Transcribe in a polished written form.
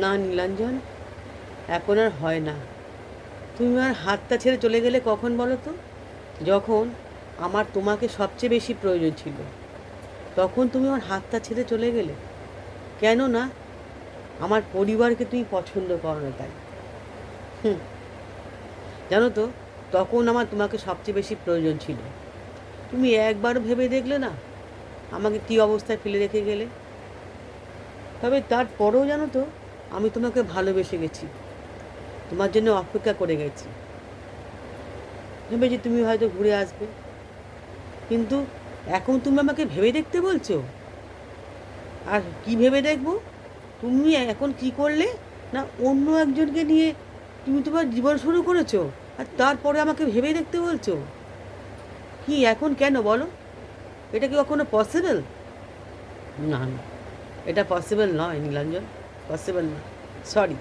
না নীলাঞ্জন, এখন আর হয় না। তুমি আমার হাতটা ছেড়ে চলে গেলে কখন বলো তো? যখন আমার তোমাকে সবচেয়ে বেশি প্রয়োজন ছিল, তখন তুমি আমার হাতটা ছেড়ে চলে গেলে। কেন না? আমার পরিবারকে তুমি পছন্দ করো না তাই। হুম। জানো তো, তখন আমার তোমাকে সবচেয়ে বেশি প্রয়োজন ছিল। তুমি একবারও ভেবে দেখলে না আমাকে কী অবস্থায় ফেলে রেখে গেলে? তবে তারপরেও জানো তো, আমি তোমাকে ভালোবেসে গেছি, তোমার জন্য অপেক্ষা করে গেছি, ভেবেছি তুমি হয়তো ঘুরে আসবে। কিন্তু এখন তুমি আমাকে ভেবে দেখতে বলছো? আর কি ভেবে দেখবো? তুমি এখন কি করলে না, অন্য একজনকে নিয়ে তুমি তোমার জীবন শুরু করেছো, আর তারপরে আমাকে ভেবে দেখতে বলছো? কি এখন কেন বলো? এটা কি কখনো পসিবল? না না, এটা পসিবল নয় নীলাঞ্জন, পসিবল না। সরি।